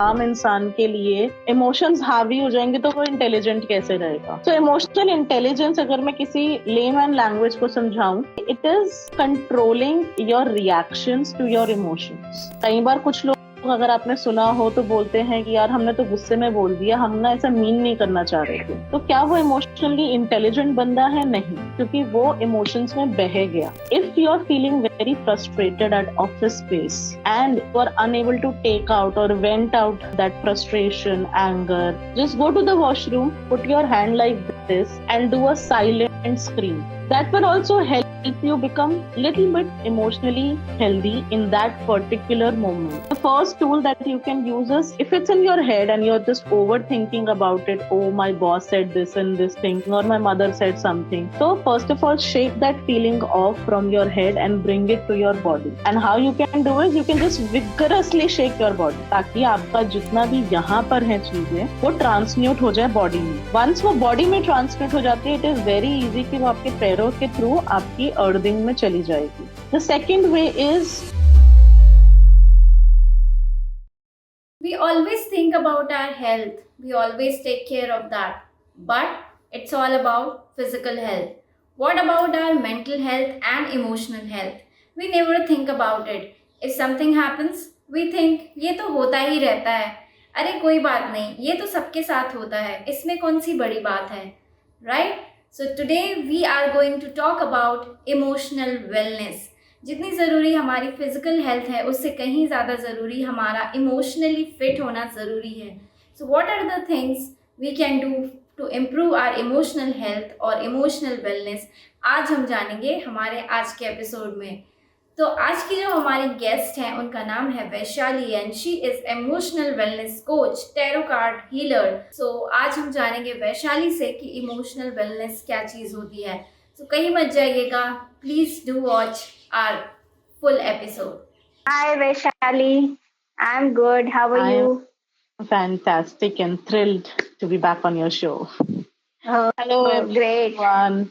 आम इंसान के लिए इमोशंस हावी हो जाएंगे तो वो इंटेलिजेंट कैसे रहेगा। तो इमोशनल इंटेलिजेंस अगर मैं किसी लेमैन लैंग्वेज को समझाऊं, it is controlling your reactions to your emotions. कई बार कुछ लोग अगर आपने सुना हो तो बोलते हैं कि यार हमने तो गुस्से में बोल दिया, हम ना ऐसा मीन नहीं करना चाह रहे थे। तो क्या वो इमोशनली इंटेलिजेंट बंदा है? नहीं, क्योंकि वो इमोशंस में बह गया। If you are feeling very frustrated at office space and you are unable to take out और vent out that frustration, anger, just go to the washroom, put your hand like this and do a silent scream. That will also help you become little bit emotionally healthy in that particular moment. The first tool that you can use is, if it's in your head and you're just overthinking about it, oh my boss said this and this thing, or my mother said something. So first of all, shake that feeling off from your head and bring it to your body. And how you can do is, you can just vigorously shake your body, ताकि आपका जितना भी यहाँ पर है चीजें वो transmute हो जाए बॉडी में। वंस वो बॉडी में ट्रांसमिट हो जाती है, इट इज वेरी इजी कि वो आपके पैरों के थ्रू आपकी अर्थिंग में चली जाएगी। The second way is, We always think about our health, we always take care of that, but it's all about physical health. What about our mental health and emotional health? We never think about it. If something happens, we think ये तो होता ही रहता है, अरे कोई बात नहीं, ये तो सबके साथ होता है, इसमें कौन सी बड़ी बात है, right? So today we are going to talk about emotional wellness. जितनी ज़रूरी हमारी फिजिकल हेल्थ है, उससे कहीं ज़्यादा ज़रूरी हमारा इमोशनली फिट होना ज़रूरी है। So what are the things we can do to improve our emotional health और इमोशनल वेलनेस, आज हम जानेंगे हमारे आज के एपिसोड में। तो आज की जो हमारी गेस्ट हैं उनका नाम है Vaishali and she is emotional wellness coach, tarot card healer. So आज हम जानेंगे वैशाली से कि इमोशनल वेलनेस क्या चीज़ होती है। So कहीं मत जाइएगा, please do watch our full episode. Hi Vaishali, I'm good. How are you? Fantastic and thrilled to be back on your show. Hello great. everyone.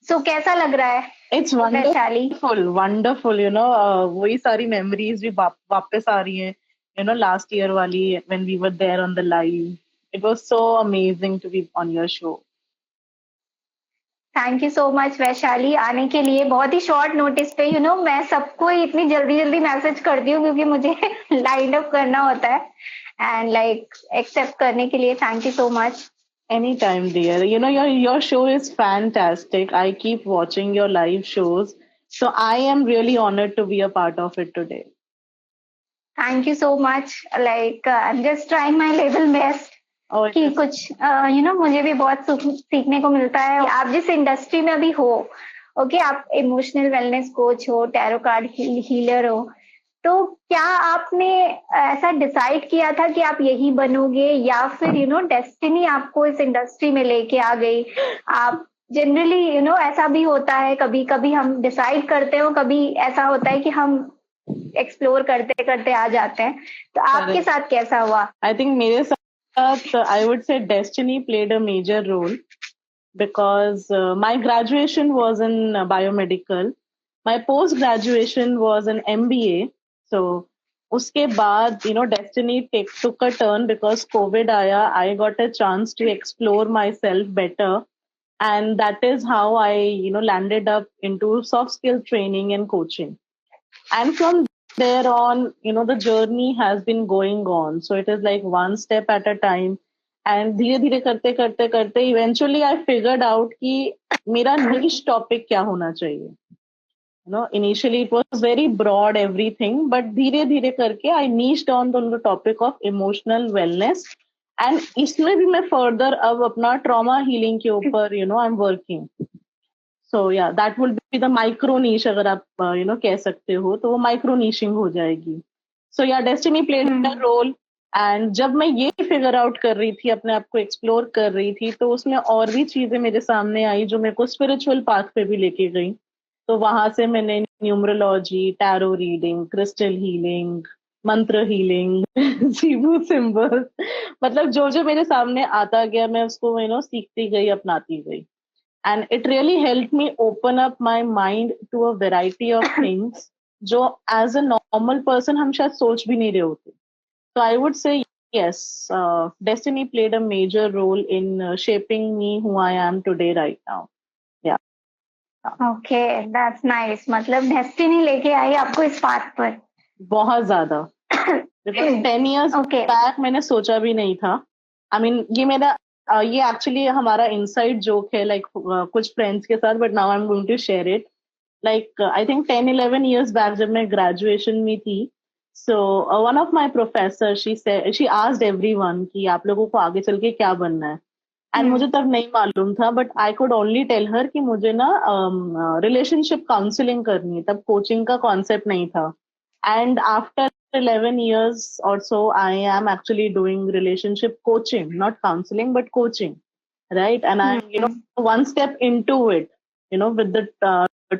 So कैसा लग रहा है? It's wonderful, wonderful. वही सारी memories भी वापस आ रही हैं. Last year वाली, when we were there on the live, it was so amazing to be on your show. Thank you so much Vaishali आने के लिए। बहुत ही शॉर्ट नोटिस पे मैं सबको इतनी जल्दी जल्दी मैसेज करती हूँ क्योंकि मुझे लाइन अप करना होता है एंड एक्सेप्ट करने के लिए thank you so much. Anytime, dear. Your show is fantastic. I keep watching your live shows. So I am really honored to be a part of it today. Thank you so much. I'm just trying my level best. कि कुछ मुझे भी बहुत सीखने को मिलता है। आप जिस इंडस्ट्री में अभी हो, ओके, आप इमोशनल वेलनेस कोच हो, टैरो कार्ड हीलर हो, तो क्या आपने ऐसा डिसाइड किया था कि आप यही बनोगे या फिर डेस्टिनी आपको इस इंडस्ट्री में लेके आ गई? आप जनरली ऐसा भी होता है, कभी कभी हम डिसाइड करते हो, कभी ऐसा होता है कि हम एक्सप्लोर करते करते आ जाते हैं। तो आपके साथ कैसा हुआ? आई थिंक मेरे साथ I would say destiny played a major role because my graduation was in biomedical. My post graduation was an MBA. So uske baad destiny took a turn because COVID aaya. I got a chance to explore myself better, and that is how I landed up into soft skill training and coaching. And from there on, the journey has been going on. So it is like one step at a time. And धीरे धीरे करते करते करते eventually I figured out कि मेरा niche topic क्या होना चाहिए. Initially it was very broad everything, but धीरे धीरे करके I niched on the topic of emotional wellness. And इसमें भी मैं further अब अपना trauma healing के ऊपर I'm working. So yeah, that will be the micro niche अगर आप कह सकते हो, तो वो micro niching हो जाएगी. So yeah, destiny played a role. And जब मैं ये फिगर आउट कर रही थी, अपने आप को एक्सप्लोर कर रही थी, तो उसमें और भी चीजें मेरे सामने आई जो मेरे को स्पिरिचुअल पाथ पे भी लेके गई. तो वहां से मैंने numerology, tarot reading, crystal healing, मंत्र हीलिंग, सीबू सिंबल्स, मतलब जो जो मेरे सामने आता गया मैं उसको सीखती गई, अपनाती गई. And it really helped me open up my mind to a variety of things जो as a normal person हम शायद सोच भी नहीं रहे होते. So I would say yes, destiny played a major role in shaping me who I am today right now. Yeah. Okay, that's nice. मतलब destiny लेके आई आपको इस बात पर। बहुत ज्यादा। Because 10 years okay. बैक मैंने सोचा भी नहीं था। आई मीन ये मेरा ये एक्चुअली हमारा इनसाइड जोक है, लाइक कुछ फ्रेंड्स के साथ, but now I am going to share it. Like I think 10-11 years back जब मैं ग्रेजुएशन में थी, so one of my professor she asked everyone कि आप लोगों को आगे चल के क्या बनना है। एंड मुझे तब नहीं मालूम था, but I could only tell her कि मुझे ना रिलेशनशिप काउंसलिंग करनी है। तब कोचिंग का कॉन्सेप्ट नहीं था। And after 11 years or so, I am actually doing relationship coaching, not counseling, but coaching, right? And I'm, one step into it, with the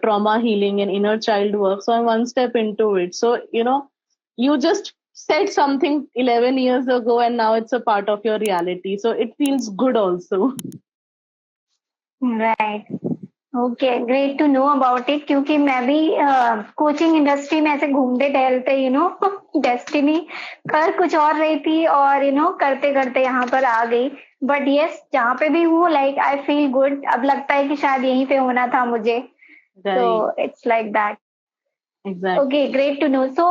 trauma healing and inner child work. So I'm one step into it. So, you just said something 11 years ago and now it's a part of your reality. So it feels good also. Right, okay, great to know about it. क्योंकि मैं भी coaching industry में ऐसे घूमते टहलते destiny कर कुछ और रही थी, और करते करते यहाँ पर आ गई। बट यस, जहाँ पे भी हूँ, लाइक आई फील गुड। अब लगता है कि शायद यहीं पे होना था मुझे। तो it's like that. Okay, great to know. So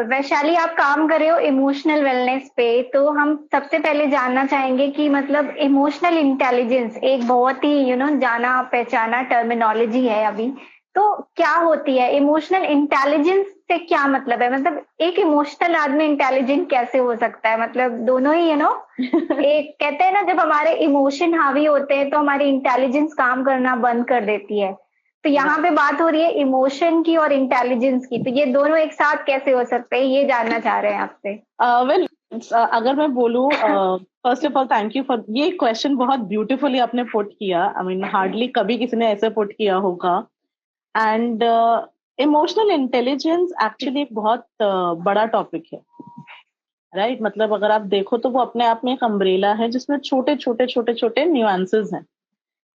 Vaishali, आप काम कर रहे हो इमोशनल वेलनेस पे, तो हम सबसे पहले जानना चाहेंगे कि मतलब इमोशनल इंटेलिजेंस एक बहुत ही जाना पहचाना टर्मिनोलॉजी है अभी। तो क्या होती है इमोशनल इंटेलिजेंस से, क्या मतलब है? मतलब एक इमोशनल आदमी इंटेलिजेंट कैसे हो सकता है? मतलब दोनों ही एक कहते हैं ना, जब हमारे इमोशन हावी होते हैं तो हमारी इंटेलिजेंस काम करना बंद कर देती है। तो यहाँ पे बात हो रही है इमोशन की और इंटेलिजेंस की, तो ये दोनों एक साथ कैसे हो सकते हैं, ये जानना चाह रहे हैं आपसे। वेल, अगर मैं बोलूं, first of all thank you for ये क्वेश्चन, बहुत ब्यूटीफुली आपने पुट किया। आई मीन हार्डली कभी किसी ने ऐसे पुट किया होगा। एंड इमोशनल इंटेलिजेंस एक्चुअली एक बहुत बड़ा टॉपिक है, राइट? मतलब अगर आप देखो तो वो अपने आप में एक अम्ब्रेला है जिसमें छोटे छोटे छोटे छोटे न्यूएंसेस हैं।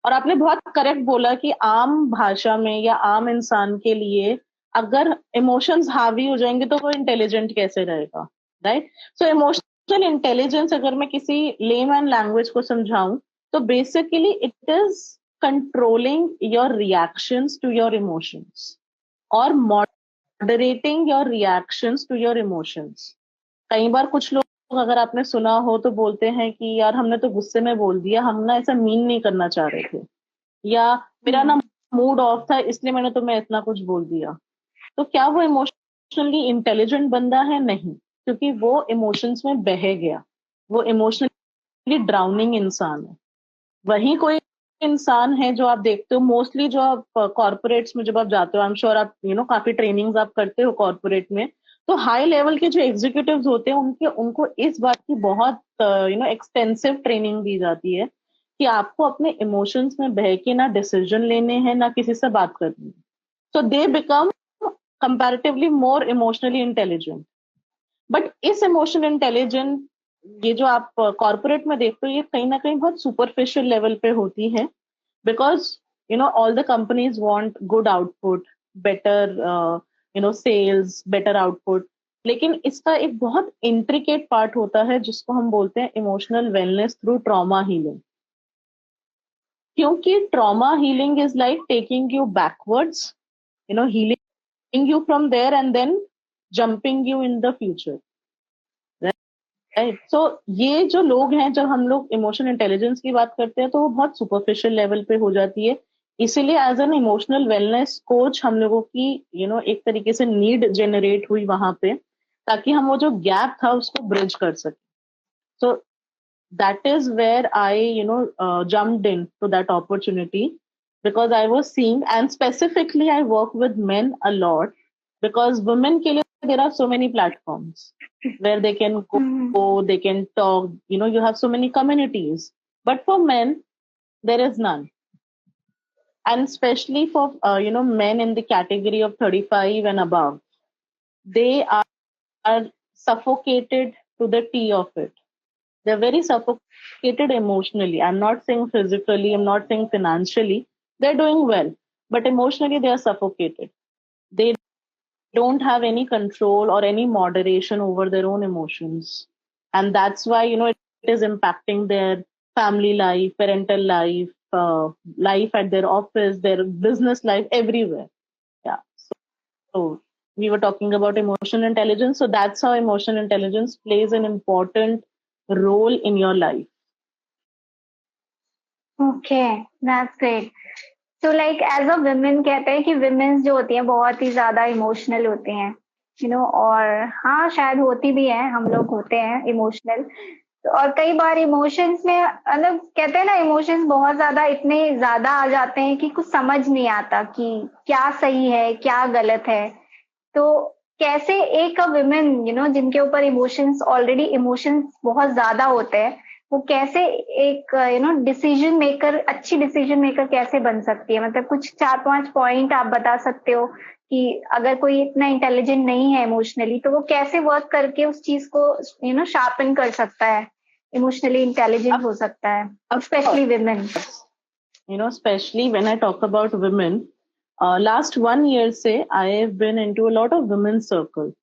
और आपने बहुत करेक्ट बोला कि आम भाषा में या आम इंसान के लिए अगर इमोशंस हावी हो जाएंगे तो वो इंटेलिजेंट कैसे रहेगा, राइट? सो इमोशनल इंटेलिजेंस अगर मैं किसी लेमैन लैंग्वेज को समझाऊं तो basically it is controlling your reactions to your emotions और moderating your reactions to your emotions. कई बार कुछ लोग, अगर आपने सुना हो, तो बोलते हैं कि यार हमने तो गुस्से में बोल दिया, हम ना ऐसा मीन नहीं करना चाह रहे थे, या मेरा ना मूड ऑफ था इसलिए मैंने तुम्हें इतना कुछ बोल दिया। तो क्या वो इमोशनली इंटेलिजेंट बंदा है? नहीं, क्योंकि वो इमोशंस में बह गया, वो इमोशनली ड्राउनिंग इंसान है। वही कोई इंसान है जो आप देखते हो मोस्टली, जो आप कॉर्पोरेट्स में जब आप जाते हो, आई एम श्योर आप काफी ट्रेनिंग्स आप करते हो कॉर्पोरेट में, तो हाई लेवल के जो एग्जीक्यूटिव्स होते हैं उनको इस बात की बहुत एक्सटेंसिव ट्रेनिंग दी जाती है कि आपको अपने इमोशंस में बह के ना डिसीजन लेने हैं ना किसी से बात करनी है। So they become comparatively more emotionally intelligent. But इस इमोशनल इंटेलिजेंट, ये जो आप कॉर्पोरेट में देखते हो, ये कहीं ना कहीं बहुत सुपरफिशियल लेवल पे होती है। Because all the companies want good output, better sales, better output. लेकिन इसका एक बहुत इंट्रिकेट पार्ट होता है जिसको हम बोलते हैं emotional wellness through trauma healing. क्योंकि trauma healing is like taking you backwards, healing you from there and then jumping you in the future, right? So ये जो लोग हैं, जब हम लोग इमोशनल इंटेलिजेंस की बात करते हैं तो वो बहुत सुपरफिशियल लेवल पे हो जाती है। इसीलिए as an emotional wellness coach हम लोगों की एक तरीके से नीड जनरेट हुई वहां पे, ताकि हम वो जो गैप था उसको ब्रिज कर सके। So that is where I jumped in to that opportunity, because I was seeing, and specifically I work with men a lot, because women के लिए there are so many platforms where they can go, they can talk, you have so many communities. But for men, there is none. And especially for, men in the category of 35 and above, they are suffocated to the T of it. They're very suffocated emotionally. I'm not saying physically, I'm not saying financially. They're doing well, but emotionally they are suffocated. They don't have any control or any moderation over their own emotions. and that's why it is impacting their family life, parental life, life at their office, their business life, everywhere. Yeah. So we were talking about emotional intelligence. So that's how emotional intelligence plays an important role in your life. Okay, that's great. So like as a women कहते हैं कि women जो होती हैं बहुत ही ज्यादा emotional होती हैं, और हाँ शायद होती भी हैं, हम लोग होते हैं इमोशनल। और कई बार इमोशंस में मतलब कहते हैं ना, इमोशंस बहुत ज्यादा इतने ज्यादा आ जाते हैं कि कुछ समझ नहीं आता कि क्या सही है क्या गलत है। तो कैसे एक विमेन जिनके ऊपर इमोशंस ऑलरेडी इमोशंस बहुत ज्यादा होते हैं, वो कैसे एक डिसीजन मेकर, अच्छी डिसीजन मेकर कैसे बन सकती है? मतलब कुछ 4-5 पॉइंट आप बता सकते हो कि अगर कोई इतना इंटेलिजेंट नहीं है इमोशनली तो वो कैसे वर्क करके उस चीज को शार्पन कर सकता है, इमोशनली इंटेलिजेंट हो सकता है, specially women. Especially when I talk about women, last 1 year say I have been into a lot of women's circle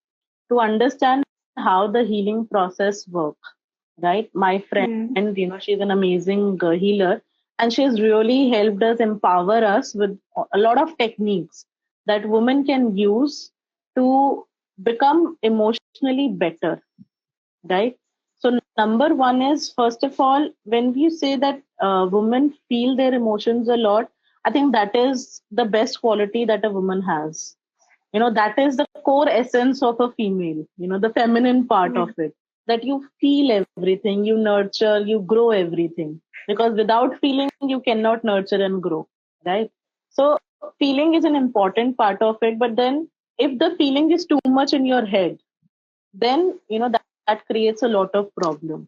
to understand how the healing process works. Right, my friend, she's an amazing healer, and she's really helped us empower us with a lot of techniques that women can use to become emotionally better. Right. So number one is, first of all, when we say that women feel their emotions a lot, I think that is the best quality that a woman has. That is the core essence of a female, the feminine part of it, that you feel everything, you nurture, you grow everything, because without feeling you cannot nurture and grow, right? So feeling is an important part of it, but then if the feeling is too much in your head, then that creates a lot of problem.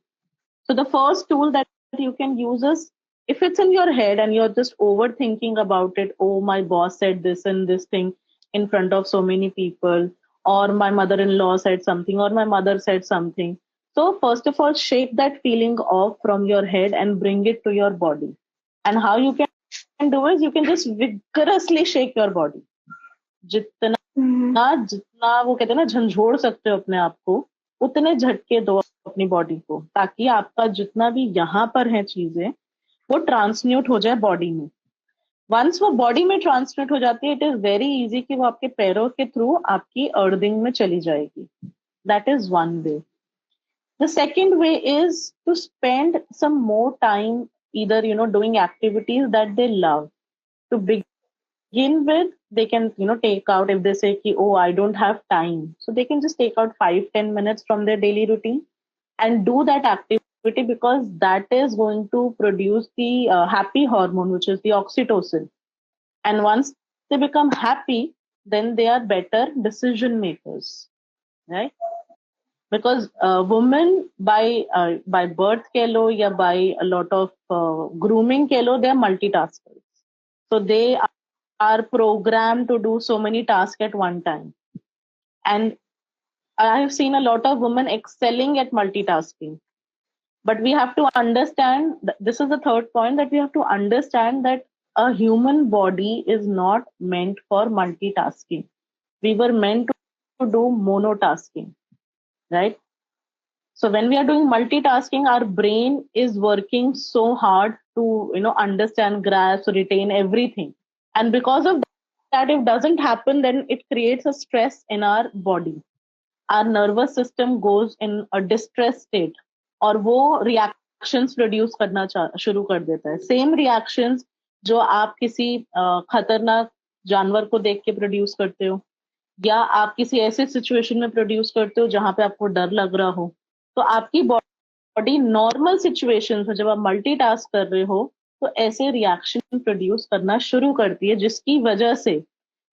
So the first tool that you can use is, if it's in your head and you're just overthinking about it, oh, my boss said this and this thing in front of so many people, or my mother-in-law said something, or my mother said something. So first of all, shake that feeling off from your head and bring it to your body. And how you can do is, you can just vigorously shake your body. जितना वो कहते हैं ना, झंझोड़ सकते हो अपने आप को, उतने झटके दो अपनी बॉडी को, ताकि आपका जितना भी यहाँ पर है चीजें वो ट्रांसम्यूट हो जाए बॉडी में। वंस वो बॉडी में ट्रांसम्यूट हो जाती है, इट इज वेरी इजी कि वो आपके पैरों के थ्रू आपकी अर्थिंग में चली जाएगी। That is one way. The second way is to spend some more time either doing activities that they love. To begin with, they can take out, if they say ki, oh, I don't have time, so they can just take out 5-10 minutes from their daily routine and do that activity, because that is going to produce the happy hormone, which is the oxytocin. And once they become happy, then they are better decision makers, right? Because women by birth ke lo ya by a lot of grooming ke lo, they are multitaskers. So they are programmed to do so many tasks at one time. And I have seen a lot of women excelling at multitasking. But we have to understand, this is the third point, that we have to understand that a human body is not meant for multitasking. We were meant to do monotasking, right? So when we are doing multitasking, our brain is working so hard to understand, grasp, retain everything. And because of that, if it doesn't happen, then it creates a stress in our body. Our nervous system goes in a distress state, और वो reactions produce करना शुरू कर देता है। Same reactions जो आप किसी खतरनाक जानवर को देख के प्रोड्यूस करते हो, या आप किसी ऐसे सिचुएशन में प्रोड्यूस करते हो जहां पे आपको डर लग रहा हो, तो आपकी बॉडी नॉर्मल सिचुएशन में जब आप मल्टीटास्क कर रहे हो तो ऐसे रिएक्शन प्रोड्यूस करना शुरू करती है, जिसकी वजह से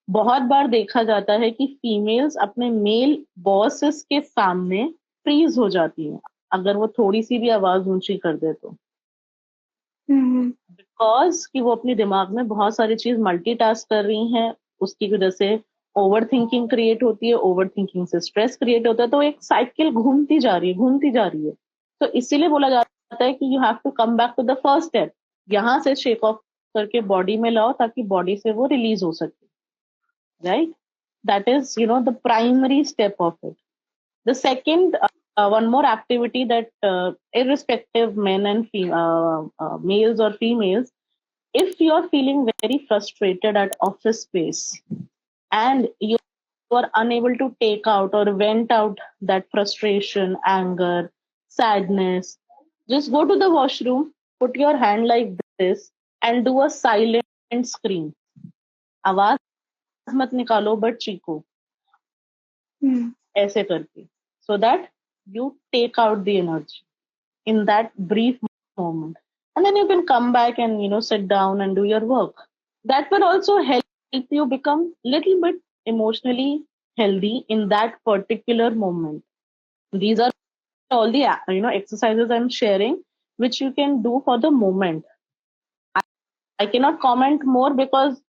बहुत बार देखा जाता है कि फीमेल्स अपने मेल बॉसेस के सामने फ्रीज हो जाती हैं अगर वो थोड़ी सी भी आवाज ऊंची कर दे तो, बिकॉज कि वो अपने दिमाग में बहुत सारी चीज मल्टीटास्क कर रही हैं। उसकी वजह से ओवर थिंकिंग क्रिएट होती है, ओवर थिंकिंग से स्ट्रेस क्रिएट होता है, तो एक साइकिल घूमती जा रही है। तो इसीलिए बोला जाता है कि you have to come back to the first step, यहाँ से शेक ऑफ करके बॉडी में लाओ ताकि बॉडी से वो रिलीज हो सके, right? That is the primary step of it. The second one more activity that irrespective men and males or females, if you're feeling very frustrated at office space and you are unable to take out or vent out that frustration, anger, sadness, just go to the washroom, put your hand like this and do a silent scream. आवाज मत निकालो but चीखो ऐसे करके, so that you take out the energy in that brief moment, and then you can come back and sit down and do your work. That will also help you become little bit emotionally healthy in that particular moment. These are all the exercises I'm sharing which you can do for the moment. I cannot comment more because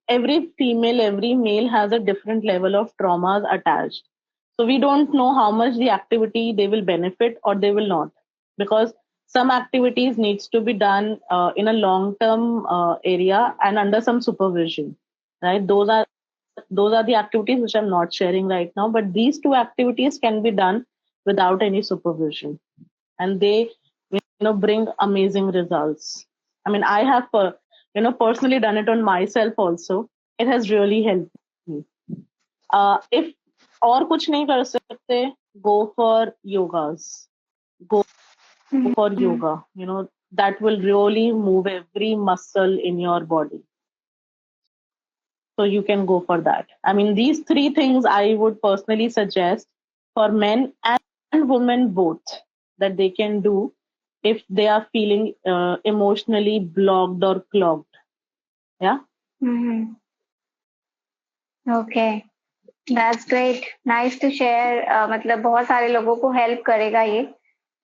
every female, every male has a different level of traumas attached. So we don't know how much the activity they will benefit or they will not, because some activities needs to be done in a long term area and under some supervision, right? Those are the activities which I'm not sharing right now, but these two activities can be done without any supervision, and they bring amazing results. I mean, I have personally done it on myself also. It has really helped me. If और कुछ नहीं कर सकते, go for yogas. Go for yoga. That will really move every muscle in your body. So you can go for that. I mean, these three things I would personally suggest for men and women both, that they can do if they are feeling emotionally blocked or clogged. Yeah. Okay, that's great. Nice to share. मतलब बहुत सारे लोगों को help करेगा ये.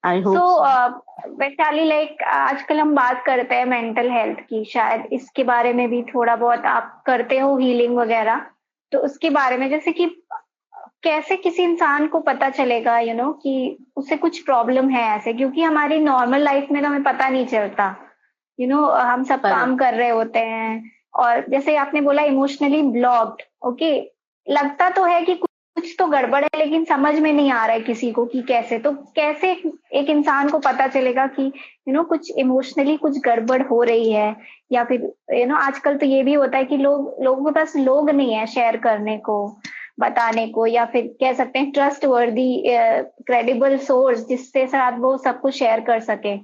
I hope so. Vaishali, like आजकल हम बात करते हैं मेंटल हेल्थ की, शायद इसके बारे में भी थोड़ा बहुत आप करते हो हीलिंग वगैरह, तो उसके बारे में जैसे कि कैसे किसी इंसान को पता चलेगा कि उसे कुछ प्रॉब्लम है ऐसे, क्योंकि हमारी नॉर्मल लाइफ में तो हमें पता नहीं चलता. हम सब काम कर रहे होते हैं, और जैसे आपने बोला इमोशनली ब्लॉक्ड, ओके, लगता तो है कि कुछ तो गड़बड़ है, लेकिन समझ में नहीं आ रहा है किसी को कि कैसे. तो कैसे एक इंसान को पता चलेगा कि कुछ इमोशनली कुछ गड़बड़ हो रही है, या फिर आजकल तो ये भी होता है कि लोगों के पास लोग नहीं है शेयर करने को, बताने को, या फिर कह सकते हैं ट्रस्ट वर्दी क्रेडिबल सोर्स जिससे साथ वो सब कुछ शेयर कर सके.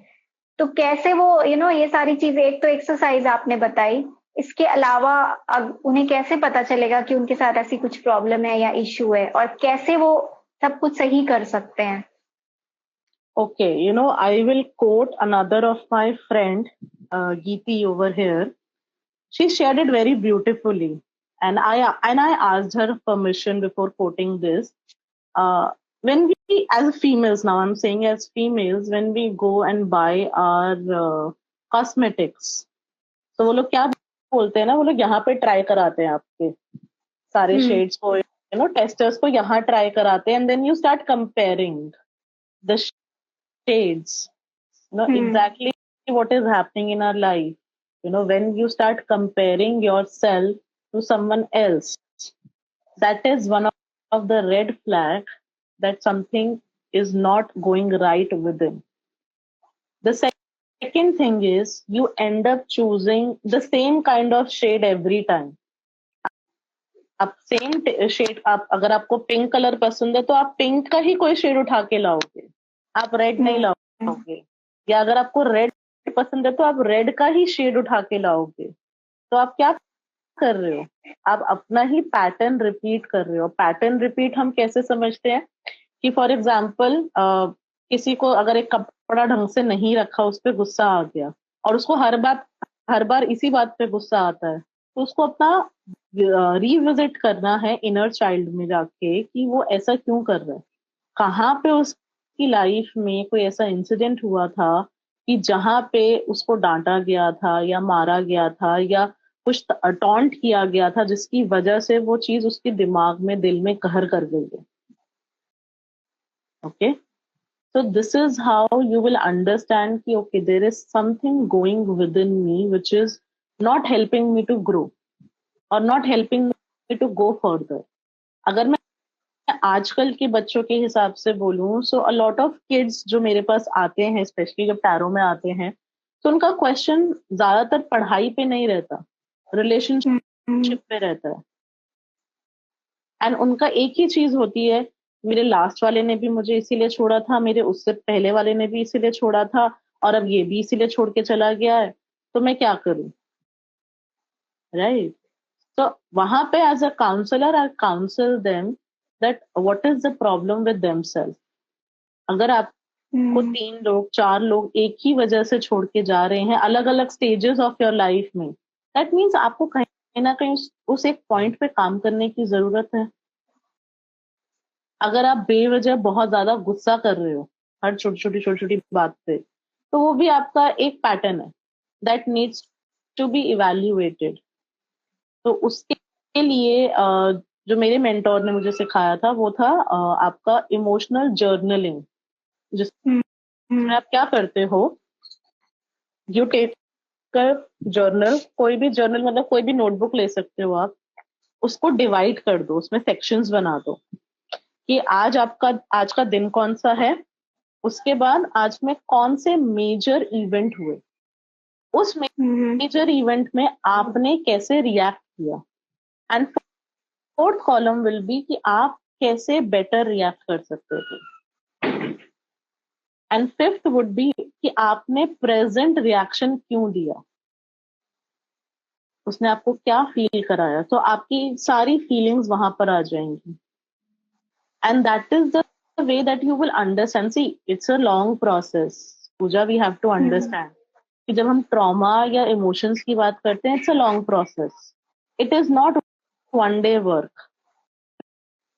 तो कैसे वो ये सारी चीजें, एक तो एक्सरसाइज आपने बताई, इसके अलावा अब उन्हें कैसे पता चलेगा कि उनके साथ ऐसी कुछ प्रॉब्लम है या इश्यू है, और कैसे वो सब कुछ सही कर सकते हैं? Okay, I will quote another of my friend, Geeti over here. She shared it very beautifully, and I asked her permission before quoting this. When we, as females, now I'm saying as females, when we go and buy our cosmetics, तो वो लोग क्या बोलते हैं ना, वो लोग यहाँ पे ट्राई कराते हैं आपके सारे शेड्स को, टेस्टर्स को यहाँ ट्राई कराते हैं, and then you start comparing the shades, exactly what is happening in our life. When you start comparing yourself to someone else, that is one of the red flag that something is not going right within. The second thing is you end up choosing the same kind of shade every time. आप same shade, आप अगर आपको pink colour पसंद है तो आप pink का ही कोई शेड उठा के लाओगे, आप रेड नहीं लाओगे. या अगर आपको रेड पसंद है तो आप रेड का ही शेड उठा के लाओगे. तो आप क्या कर रहे हो, आप अपना ही पैटर्न रिपीट कर रहे हो. पैटर्न रिपीट हम कैसे समझते हैं कि फॉर एग्जाम्पल किसी को अगर एक कपड़ा ढंग से नहीं रखा, उस पर गुस्सा आ गया और उसको हर बार इसी बात पे गुस्सा आता है, तो उसको अपना रिविजिट करना है इनर चाइल्ड में जाके कि वो ऐसा क्यों कर रहा है. कहाँ पे उसकी लाइफ में कोई ऐसा इंसिडेंट हुआ था कि जहाँ पे उसको डांटा गया था या मारा गया था या कुछ टॉन्ट किया गया था, जिसकी वजह से वो चीज उसके दिमाग में, दिल में कहर कर गई है. Okay, so this is how you will understand कि okay, there is something going within me which is not helping me to grow or not helping me to go further. अगर मैं आजकल के बच्चों के हिसाब से बोलूं, सो अ लॉट ऑफ किड्स जो मेरे पास आते हैं, स्पेशली जब टैरो में आते हैं, तो उनका क्वेश्चन ज्यादातर पढ़ाई पे नहीं रहता, रिलेशनशिप पे रहता है। एंड उनका एक ही चीज होती है, मेरे लास्ट वाले ने भी मुझे इसीलिए छोड़ा था, मेरे उससे पहले वाले ने भी इसीलिए छोड़ा था, और अब ये भी इसीलिए छोड़ के चला गया है, तो मैं क्या करूं, राइट? तो वहां पे as a counsellor I counsel them that what is the problem with themselves. अगर आपको 3 लोग 4 लोग एक ही वजह से छोड़ के जा रहे हैं, अलग अलग स्टेजेस ऑफ योर लाइफ में, दैट मीन्स आपको कहीं ना कहीं उस एक पॉइंट पे काम करने की जरूरत है। अगर आप बेवजह बहुत ज्यादा गुस्सा कर रहे हो हर छोटी छोटी बात पे, तो वो भी आपका एक पैटर्न है that needs to be evaluated. तो उसके लिए जो मेरे मेंटोर ने मुझे सिखाया था वो था आपका इमोशनल जर्नलिंग, जिसमें आप क्या करते हो, यू टेक जर्नल, कोई भी जर्नल मतलब कोई भी नोटबुक ले सकते हो आप, उसको डिवाइड कर दो, उसमें सेक्शंस बना दो कि आज का दिन कौन सा है, उसके बाद आज में कौन से मेजर इवेंट हुए, उस मेजर इवेंट में आपने कैसे रिएक्ट किया, and fourth column will be कि आप कैसे बेटर रिएक्ट कर सकते थे, एंड फिफ्थ वुड बी कि आपने प्रेजेंट रिएक्शन क्यों दिया, उसने आपको क्या फील कराया, तो आपकी सारी फीलिंग्स वहां पर आ जाएंगी। And that is the way that you will understand. See, it's a long process. Pooja, we have to understand कि जब हम ट्रॉमा या इमोशंस की बात करते हैं, it's a long process, it is not one day work.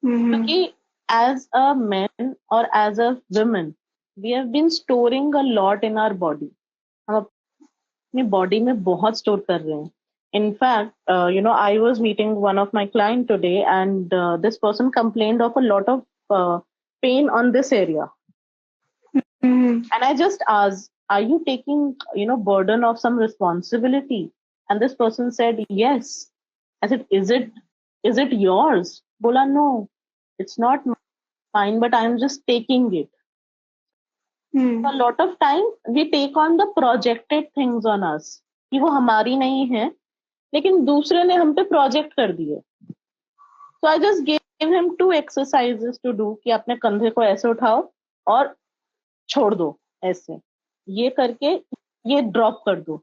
क्योंकि as a man और as a women we have been storing a lot in our body, हम अपनी बॉडी में बहुत स्टोर कर रहे हैं। In fact I was meeting one of my client today, and this person complained of a lot of pain on this area. And I just asked, are you taking burden of some responsibility? And this person said yes. I said, is it yours? Bola, no, it's not mine, but I'm just taking it. A lot of time we take on the projected things on us कि वो हमारी नहीं है, लेकिन दूसरे ने हम पे प्रोजेक्ट कर दिए। So I just gave him 2 exercises to do कि अपने कंधे को ऐसे उठाओ और छोड़ दो, ऐसे ये करके ये ड्रॉप कर दो,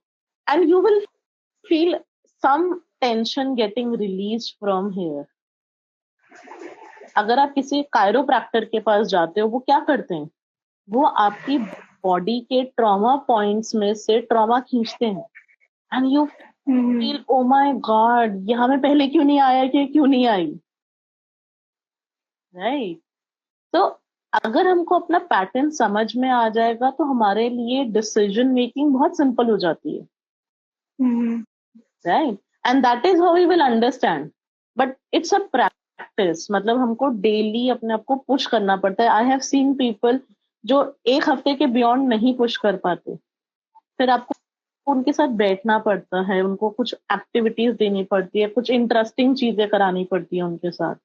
and you will feel some tension getting release from here. अगर आप किसी कायरोप्रैक्टर के पास जाते हो, वो क्या करते हैं, वो आपकी बॉडी के ट्रॉमा पॉइंट्स में से ट्रॉमा खींचते हैं, and you feel oh my God, यहाँ में पहले क्यों नहीं आया, कि क्यों नहीं आई, राइट? तो अगर हमको अपना पैटर्न समझ में आ जाएगा तो हमारे लिए डिसीजन मेकिंग बहुत सिंपल हो जाती है, right? And that is how we will understand, but it's a practice, मतलब हमको डेली अपने आप को पुश करना पड़ता है। आई हैव सीन पीपल जो एक हफ्ते के बियॉन्ड नहीं पुश कर पाते, फिर आपको उनके साथ बैठना पड़ता है, उनको कुछ एक्टिविटीज देनी पड़ती है, कुछ इंटरेस्टिंग चीजें करानी पड़ती है उनके साथ,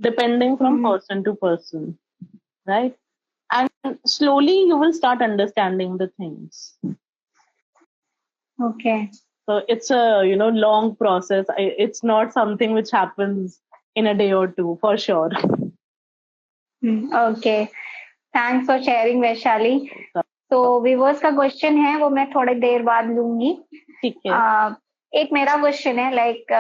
depending from person to person, right? And slowly you will start understanding the things. Okay. So it's a long process. It's not something which happens in a day or two, for sure. Okay. Thanks for sharing, Vaishali. तो viewers का question है वो मैं थोड़ी देर बाद लूंगी। ठीक है। एक मेरा क्वेश्चन है, लाइक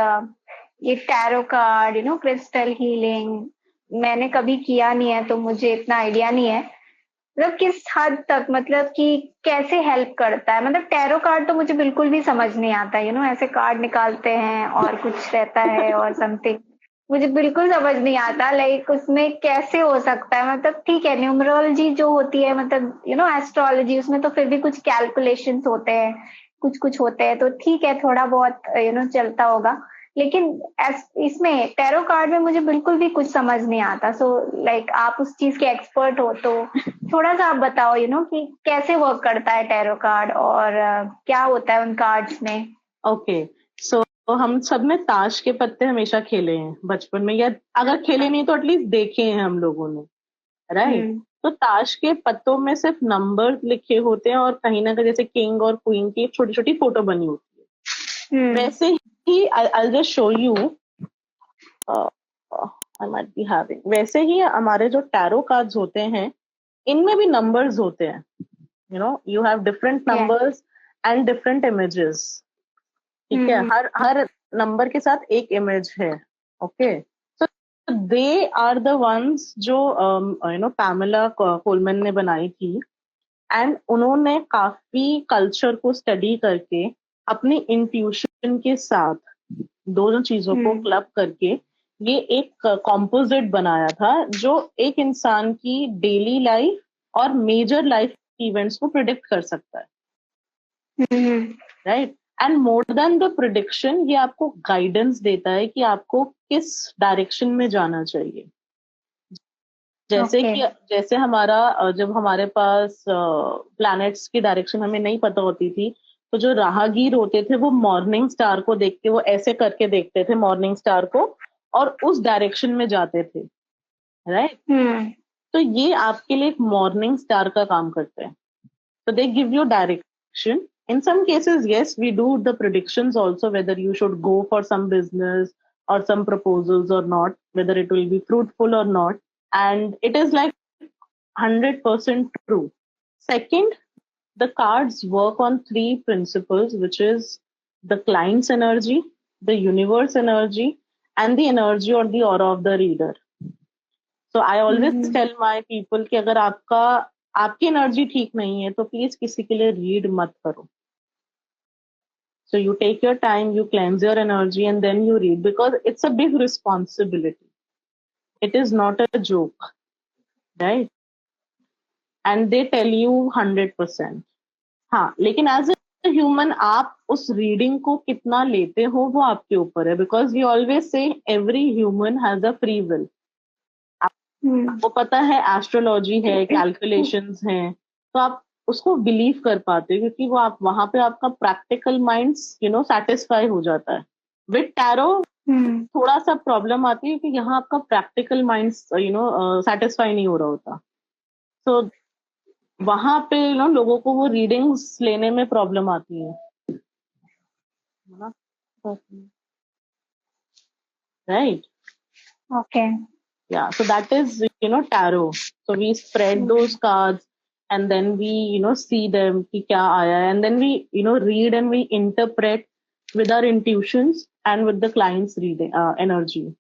ये टैरो कार्ड, क्रिस्टल हीलिंग मैंने कभी किया नहीं है, तो मुझे इतना आइडिया नहीं है, मतलब किस हद तक, मतलब कि कैसे हेल्प करता है। मतलब टैरो कार्ड तो मुझे बिल्कुल भी समझ नहीं आता, ऐसे कार्ड निकालते हैं और कुछ रहता है और समथिंग, मुझे बिल्कुल समझ नहीं आता, लाइक उसमें कैसे हो सकता है। मतलब ठीक है, न्यूमरोलॉजी जो होती है, मतलब एस्ट्रोलॉजी, उसमें तो फिर भी कुछ कैलकुलेशंस होते हैं, कुछ होते हैं, तो ठीक है, थोड़ा बहुत चलता होगा, लेकिन इसमें टैरो कार्ड में मुझे बिल्कुल भी कुछ समझ नहीं आता। सो लाइक आप उस चीज के एक्सपर्ट हो, तो थोड़ा सा आप बताओ कि कैसे वर्क करता है टैरो कार्ड और क्या होता है उन कार्ड्स में। ओके, सो हम सब ने ताश के पत्ते हमेशा खेले हैं बचपन में, या अगर खेले नहीं तो एटलीस्ट देखे हैं हम लोगों ने, राइट? तो ताश के पत्तों में सिर्फ नंबर लिखे होते हैं और कहीं ना कहीं जैसे किंग और क्वीन की छोटी छोटी फोटो बनी होती है। वैसे ही I'll just show you, I might be having, वैसे ही हमारे जो टैरो कार्ड्स होते हैं इनमें भी नंबर्स होते हैं, you have different numbers and different images, ठीक है? हर नंबर के साथ एक इमेज है, okay? So they are the ones जो पैमेला कोलमैन ने बनाई थी, एंड उन्होंने काफी कल्चर को स्टडी करके अपनी इंट्यूशन के साथ दोनों चीजों को क्लब करके ये एक कॉम्पोजिट बनाया था जो एक इंसान की डेली लाइफ और मेजर लाइफ इवेंट्स को प्रिडिक्ट कर सकता है, right? And more than the prediction, ये आपको गाइडेंस देता है कि आपको किस डायरेक्शन में जाना चाहिए। जैसे हमारा जब हमारे पास प्लैनेट्स की डायरेक्शन हमें नहीं पता होती थी, तो जो राहगीर होते थे वो मॉर्निंग स्टार को देख के वो ऐसे करके देखते थे मॉर्निंग स्टार को और उस डायरेक्शन में जाते थे, राइट? तो ये आपके लिए एक मॉर्निंग स्टार का काम करते हैं। So they give you direction. In some cases, yes, we do the predictions also, whether you should go for some business or some proposals or not, whether it will be fruitful or not. And it is like 100% true. Second, the cards work on three principles, which is the client's energy, the universe energy, and the energy or the aura of the reader. So I always tell my people कि अगर आपकी energy ठीक नहीं है तो please किसी के लिए रीड मत करो। So you take your time, you cleanse your energy, and then you read, because it's a big responsibility. It is not a joke, right? And they tell you 100%. हाँ, लेकिन एज ए ह्यूमन आप उस reading को कितना लेते हो वो आपके ऊपर है, because we always say every human has a free will. आपको पता है एस्ट्रोलॉजी है, कैलकुलेशंस हैं, तो आप उसको बिलीव कर पाते हो क्योंकि वो आप वहां पे आपका प्रैक्टिकल माइंड सेटिस्फाई हो जाता है। विद टैरो थोड़ा सा प्रॉब्लम आती है कि यहाँ आपका प्रैक्टिकल माइंड सेटिस्फाई नहीं हो रहा होता। तो वहां पे लोगों को वो रीडिंग्स लेने में प्रॉब्लम आती है ना, right? Okay, yeah, so that is tarot. So we spread those cards and then we see them ki kya aaya hai, and then we read and we interpret with our intuitions and with the client's reading energy.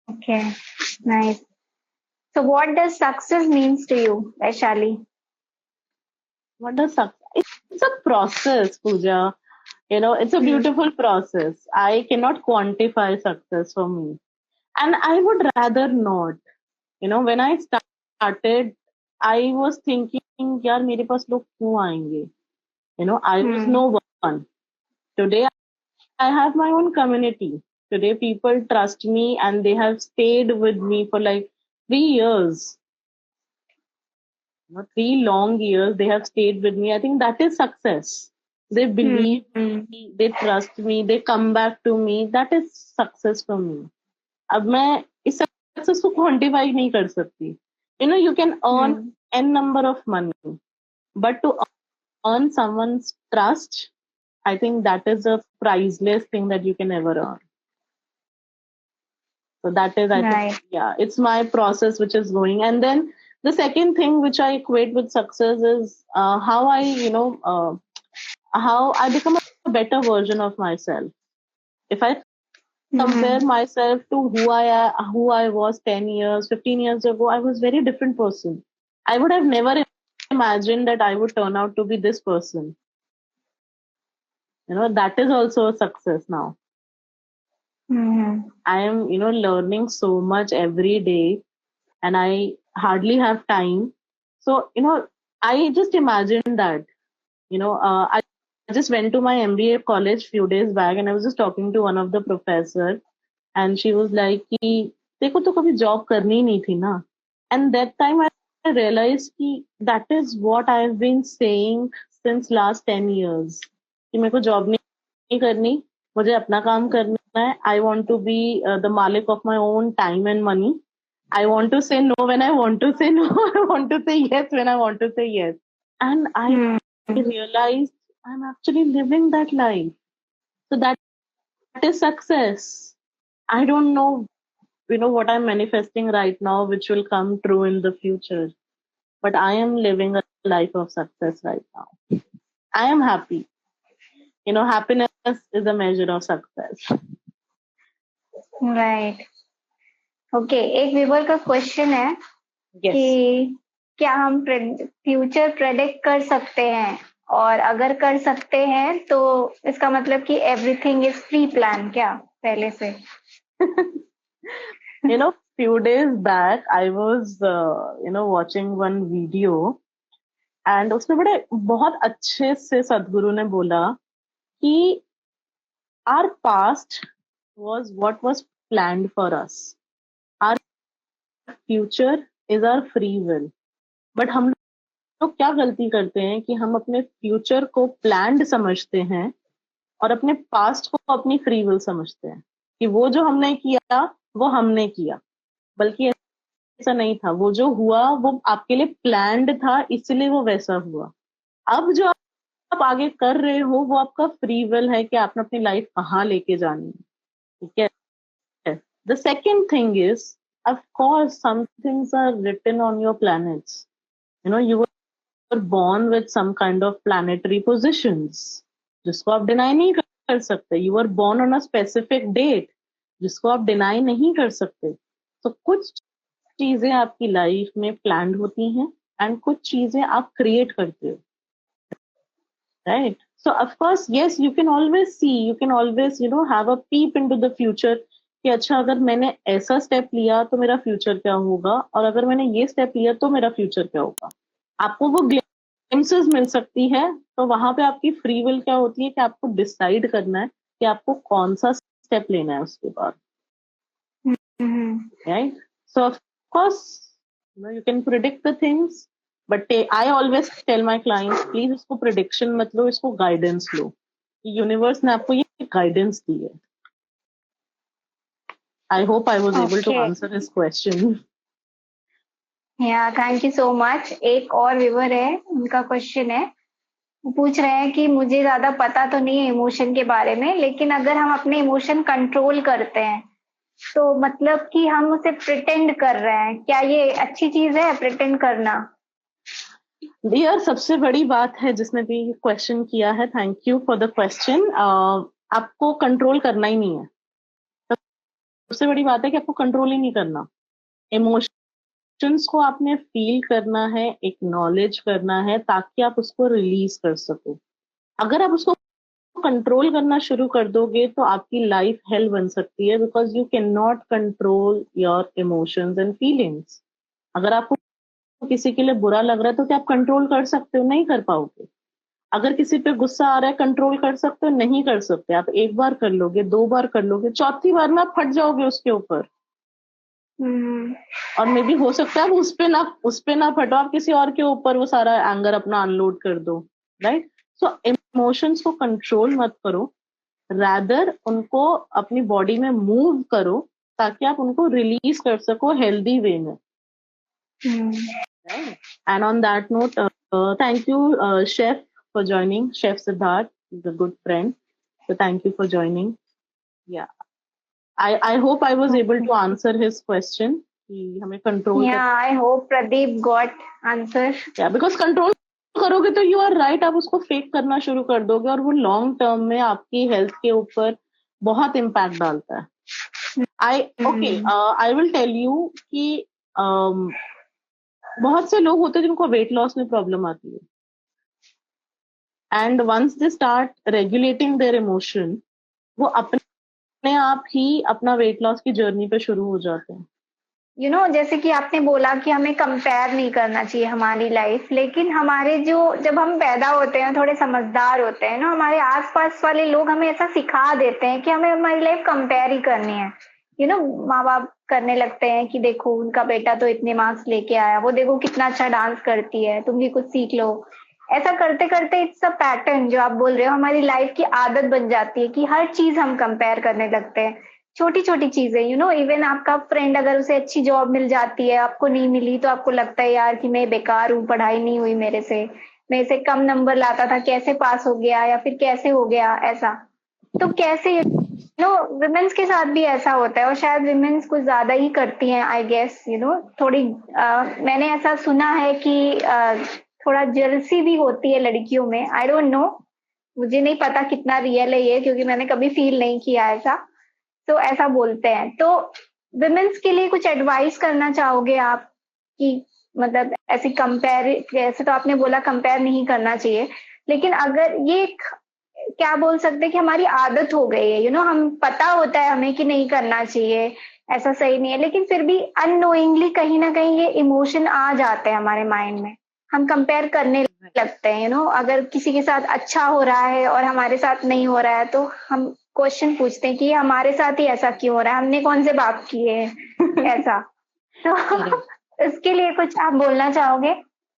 Okay, nice. So what does success means to you, Vaishali? What does success? It's a process, Pooja. It's a beautiful process. I cannot quantify success for me. And I would rather not. When I started, I was thinking, yaar, mere paas log kyun aayenge? I was no one. Today, I have my own community. Today, people trust me and they have stayed with me for like 3 years. 3 long years, they have stayed with me. I think that is success. They believe me, they trust me, they come back to me. That is success for me. अब मैं इस success को quantify नहीं कर सकती। You can earn an number of money, but to earn someone's trust, I think that is a priceless thing that you can ever earn. So that is, I think, yeah, it's my process which is going. And then the second thing which I equate with success is how I become a better version of myself. If I compare myself to who I was 10 years, 15 years ago, I was very different person. I would have never imagined that I would turn out to be this person. That is also a success now. I am, learning so much every day and I hardly have time. So, I just imagined that, I just went to my MBA college few days back and I was just talking to one of the professor and she was like कि देखो तो कभी job करनी नहीं थी ना, and that time I realized कि that is what I've been saying since last 10 years कि मेरे को जॉब नहीं करनी, मुझे अपना काम करना है. I want to be the malik of my own time and money. I want to say no when I want to say no. I want to say yes when I want to say yes. And I realized I'm actually living that life. So that is success. I don't know, what I'm manifesting right now, which will come true in the future. But I am living a life of success right now. I am happy. Happiness is a measure of success. Right. Okay, एक viewer का question है Yes. कि क्या हम future predict कर सकते हैं, और अगर कर सकते हैं तो इसका मतलब कि एवरीथिंग इज प्री प्लान क्या पहले से? Few days back I was watching one video, and उसमें बहुत अच्छे से सदगुरु ने बोला कि our past was what was planned for us, our future is our free will. But हम लोग क्या गलती करते हैं कि हम अपने फ्यूचर को प्लान्ड समझते हैं और अपने पास्ट को अपनी फ्री विल समझते हैं कि वो जो हमने किया वो हमने किया, बल्कि ऐसा नहीं था. वो जो हुआ वो आपके लिए प्लान्ड था, इसलिए वो वैसा हुआ. अब जो आप आगे कर रहे हो वो आपका फ्री विल है कि आपने अपनी लाइफ कहाँ लेके जानी है. ठीक है. The second thing is, of course some things are written on your planets. You were born with some kind of planetary positions जिसको आप डिनाई नहीं कर सकते. You were born on a specific date जिसको आप डिनाई नहीं कर सकते. तो कुछ चीजें आपकी लाइफ में प्लान्ड होती हैं एंड कुछ चीजें आप क्रिएट करते हो, right? So of course, yes, you can always see, you can always have a peep into the future कि अच्छा अगर मैंने ऐसा स्टेप लिया तो मेरा फ्यूचर क्या होगा, और अगर मैंने ये स्टेप लिया तो मेरा फ्यूचर क्या होगा. आपको वो ग्लिम्पसेस मिल सकती है. तो वहां पे आपकी फ्री विल क्या होती है कि आपको डिसाइड करना है कि आपको कौन सा स्टेप लेना है उसके बाद, right? So of course, you can predict the things, but I always tell my clients, please इसको prediction मत लो, इसको guidance लो. यूनिवर्स ने आपको ये गाइडेंस दी है. I hope I was able to answer his question. या थैंक यू सो मच. एक और व्यूअर है, उनका क्वेश्चन है, वो पूछ रहे हैं कि मुझे ज्यादा पता तो नहीं है इमोशन के बारे में, लेकिन अगर हम अपने इमोशन कंट्रोल करते हैं तो मतलब कि हम उसे प्रिटेंड कर रहे हैं, क्या ये अच्छी चीज है प्रिटेंड करना? डियर, सबसे बड़ी बात है जिसने भी क्वेश्चन किया है, thank you for the question. आपको कंट्रोल करना ही नहीं है. सबसे बड़ी बात है कि आपको कंट्रोल ही नहीं करना. इमोशंस को आपने फील करना है, एक्नॉलेज करना है, ताकि आप उसको रिलीज कर सको. अगर आप उसको कंट्रोल करना शुरू कर दोगे तो आपकी लाइफ हेल बन सकती है, because you can not control your emotions and feelings. अगर आपको किसी के लिए बुरा लग रहा है तो क्या आप कंट्रोल कर सकते हो? नहीं कर पाओगे. अगर किसी पे गुस्सा आ रहा है, कंट्रोल कर सकते हो? नहीं कर सकते. आप एक बार कर लोगे, दो बार कर लोगे, चौथी बार में आप फट जाओगे उसके ऊपर. और मे बी हो सकता है उस पे ना फटो, आप किसी और के ऊपर वो सारा एंगर अपना अनलोड कर दो, राइट? सो इमोशंस को कंट्रोल मत करो, रादर उनको अपनी बॉडी में मूव करो ताकि आप उनको रिलीज कर सको हेल्दी वे में. And on that note, thank you, Chef, for joining. Chef Siddharth is a good friend, so thank you for joining. Yeah, I hope I was able to answer his question. कि हमें control. Yeah, I hope Pradeep got answer. Yeah, because control करोगे तो you are right, आप उसको fake करना शुरू कर दोगे और वो लॉन्ग टर्म में आपकी हेल्थ के ऊपर बहुत इम्पैक्ट डालता है. आई विल टेल यू कि बहुत से लोग होते हैं जिनको वेट लॉस में प्रॉब्लम आती है, and once they start regulating their emotion, वो अपने आप ही अपना वेट लॉस की जर्नी पे शुरू हो जाते हैं. जैसे कि आपने बोला कि हमें कंपेयर नहीं करना चाहिए हमारी लाइफ, लेकिन हमारे जब हम पैदा होते हैं, थोड़े समझदार होते हैं ना, हमारे आसपास वाले लोग हमें ऐसा सिखा देते हैं कि हमें हमारी लाइफ कंपेयर ही करनी है. माँ बाप करने लगते हैं कि देखो उनका बेटा तो इतने मार्क्स लेके आया, वो देखो कितना अच्छा डांस करती है, तुम भी कुछ सीख लो. ऐसा करते करते इट्स अ पैटर्न, जो आप बोल रहे हो, हमारी लाइफ की आदत बन जाती है कि हर चीज हम कंपेयर करने लगते हैं, छोटी छोटी चीजें, इवन आपका फ्रेंड अगर उसे अच्छी जॉब मिल जाती है, आपको नहीं मिली, तो आपको लगता है यार कि मैं बेकार हूँ, पढ़ाई नहीं हुई मेरे से कम नंबर लाता था, कैसे पास हो गया, या फिर कैसे हो गया ऐसा। तो कैसे विमेन्स के साथ भी ऐसा होता है, और शायद विमेन्स कुछ ज्यादा ही करती हैं, आई गेस, थोड़ी मैंने ऐसा सुना है कि थोड़ा जेलसी भी होती है लड़कियों में, आई डोंट नो, मुझे नहीं पता कितना रियल है ये, क्योंकि मैंने कभी फील नहीं किया ऐसा। तो ऐसा बोलते हैं, तो विमेन्स के लिए कुछ एडवाइस करना चाहोगे आप कि मतलब ऐसी कंपेयर, जैसे तो आपने बोला कंपेयर नहीं करना चाहिए, लेकिन अगर ये क्या बोल सकते हैं कि हमारी आदत हो गई है, हम पता होता है हमें कि नहीं करना चाहिए, ऐसा सही नहीं है, लेकिन फिर भी अननोइंगली कहीं ना कहीं ये इमोशन आ जाते हैं हमारे माइंड में, हम कंपेयर करने लगते हैं, अगर किसी के साथ अच्छा हो रहा है और हमारे साथ नहीं हो रहा है, तो हम क्वेश्चन पूछते हैं कि हमारे साथ ही ऐसा क्यों हो रहा है, हमने कौन से पाप किए हैं ऐसा। तो इसके लिए कुछ आप बोलना चाहोगे?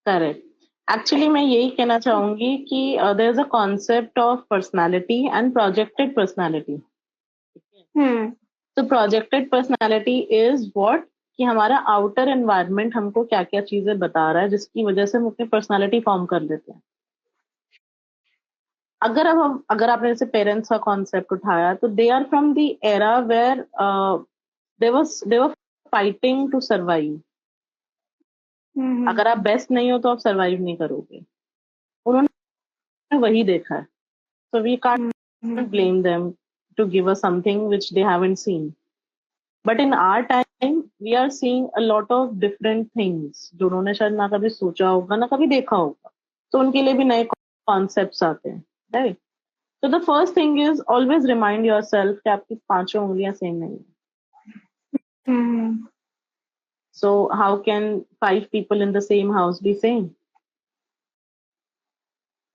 करेक्ट। एक्चुअली मैं यही कहना चाहूंगी कि there is a concept of personality and projected personality. तो प्रोजेक्टेड पर्सनालिटी इज व्हाट, कि हमारा आउटर एनवायरनमेंट हमको क्या क्या चीजें बता रहा है जिसकी वजह से हम अपनी पर्सनालिटी फॉर्म कर लेते हैं। अगर आपने जैसे पेरेंट्स का कॉन्सेप्ट उठाया, तो they are from the era where they were fighting to survive. अगर आप बेस्ट नहीं हो तो आप सर्वाइव नहीं करोगे। उन्होंने वही देखा है, so we can't blame them to give us something which they haven't seen. But in our time we are seeing a lot of different things जो उन्होंने शायद ना कभी सोचा होगा ना कभी देखा होगा, तो उनके लिए भी नए कॉन्सेप्ट्स आते हैं, right? So the first thing is always remind yourself कि आपकी पांचों उंगलियां सेम नहीं है। So how can 5 people in the same house be same,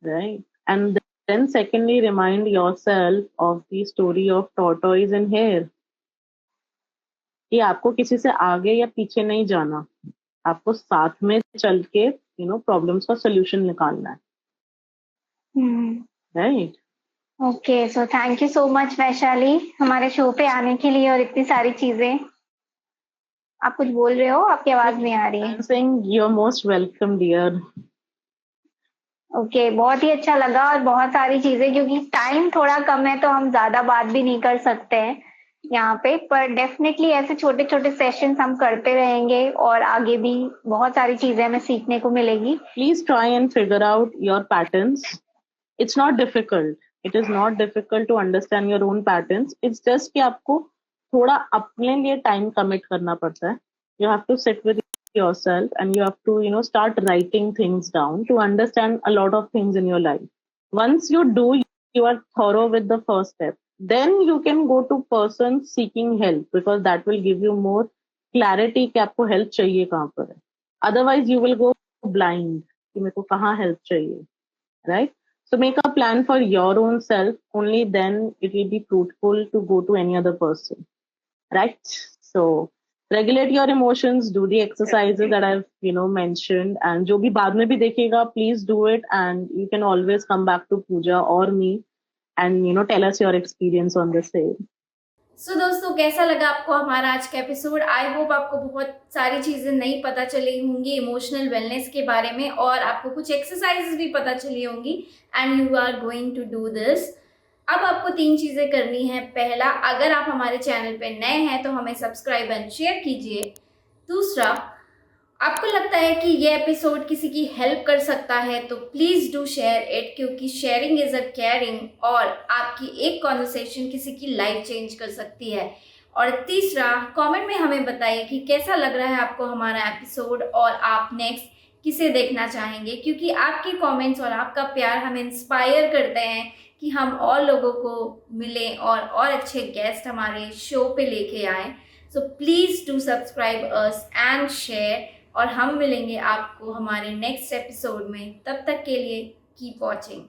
right? And then secondly, remind yourself of the story of tortoise and hare, कि आपको किसी से आगे या पीछे नहीं जाना, आपको साथ में चल के प्रॉब्लम्स का सोल्यूशन निकालना है, right? Okay, so thank you so much Vaishali हमारे शो पे आने के लिए और इतनी सारी चीजें। आप कुछ बोल रहे हो, आपकी आवाज नहीं आ रही है। saying you're most welcome dear. Okay, बहुत ही अच्छा लगा, और बहुत सारी चीजें, क्योंकि टाइम थोड़ा कम है तो हम ज्यादा बात भी नहीं कर सकते हैं यहाँ पे, पर डेफिनेटली ऐसे छोटे छोटे सेशंस हम करते रहेंगे और आगे भी बहुत सारी चीजें हमें सीखने को मिलेगी। Please try and figure out your patterns. It's not difficult, it is not difficult to understand your own patterns. It's just कि आपको थोड़ा अपने लिए टाइम कमिट करना पड़ता है। You have to sit with yourself and you have to start writing things down to understand a lot of things in your life. Once you do, you are thorough with the first step, then you can go to person seeking help, because that will give you more clarity कि आपको help चाहिए कहाँ पर है। Otherwise you will go blind कि मेरे को कहाँ help चाहिए, right? So make a plan for your own self, only then it will be fruitful to go to any other person, right? So regulate your emotions, do the exercises that I've mentioned, and जो भी बाद में भी देखेगा, please do it, and you can always come back to Pooja or me and tell us your experience on the same. So दोस्तों, कैसा लगा आपको हमारा आज का एपिसोड? आई होप आपको बहुत सारी चीज़ें नई पता चली होंगी इमोशनल वेलनेस के बारे में, और आपको कुछ एक्सरसाइजेस भी पता चली होंगी, and you are going to do this. अब आपको 3 चीज़ें करनी है। पहला, अगर आप हमारे चैनल पे नए हैं तो हमें सब्सक्राइब एंड शेयर कीजिए। दूसरा, आपको लगता है कि ये एपिसोड किसी की हेल्प कर सकता है तो प्लीज़ डू शेयर इट, क्योंकि शेयरिंग इज़ अ केयरिंग, और आपकी एक कॉन्वर्सेशन किसी की लाइफ चेंज कर सकती है। और तीसरा, कमेंट में हमें बताइए कि कैसा लग रहा है आपको हमारा एपिसोड, और आप नेक्स्ट किसे देखना चाहेंगे, क्योंकि आपके कमेंट्स और आपका प्यार हमें इंस्पायर करते हैं कि हम और लोगों को मिलें और अच्छे गेस्ट हमारे शो पे लेके आएँ। So please do subscribe us and share, और हम मिलेंगे आपको हमारे नेक्स्ट एपिसोड में। तब तक के लिए कीप वॉचिंग।